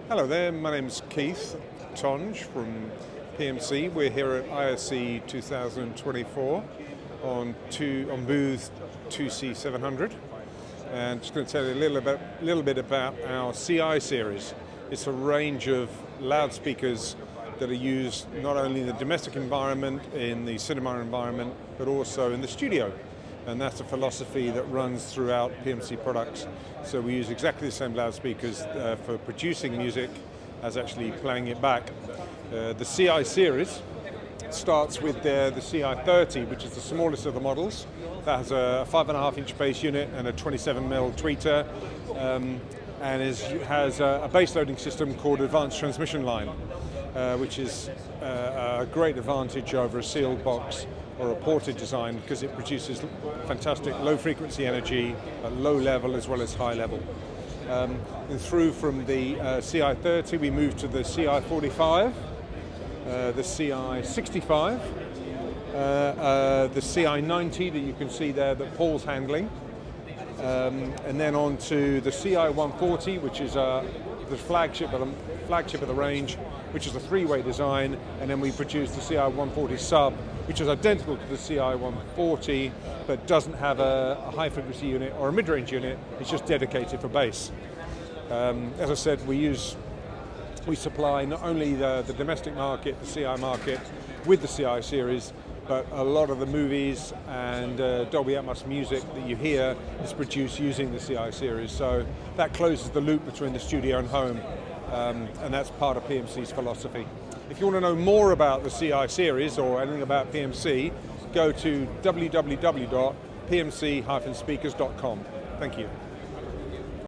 Hello there, my name's Keith Tonge from PMC. We're here at ISE 2024 on booth 2C700, and just going to tell you a little bit about our CI series. It's a range of loudspeakers that are used not only in the domestic environment, in the cinema environment, but also in the studio. And that's a philosophy that runs throughout PMC products. So we use exactly the same loudspeakers for producing music as actually playing it back. The CI series starts with the CI30, which is the smallest of the models. That has a 5.5-inch bass unit and a 27mm tweeter, and has a bass loading system called Advanced Transmission Line, which is a great advantage over a sealed box or a ported design because it produces fantastic low frequency energy at low level as well as high level. And through from the CI30 we move to the CI45, the CI65, the CI90 that you can see there that Paul's handling, and then on to the CI140, which is the flagship of the range, which is a three-way design, and then we produce the CI140 sub, which is identical to the CI140, but doesn't have a high-frequency unit or a mid-range unit. It's just dedicated for bass. As I said, we supply not only the domestic market, the CI market, with the CI series, but a lot of the movies and Dolby Atmos music that you hear is produced using the CI series. So that closes the loop between the studio and home, and that's part of PMC's philosophy. If you want to know more about the CI series or anything about PMC, go to www.pmc-speakers.com. Thank you.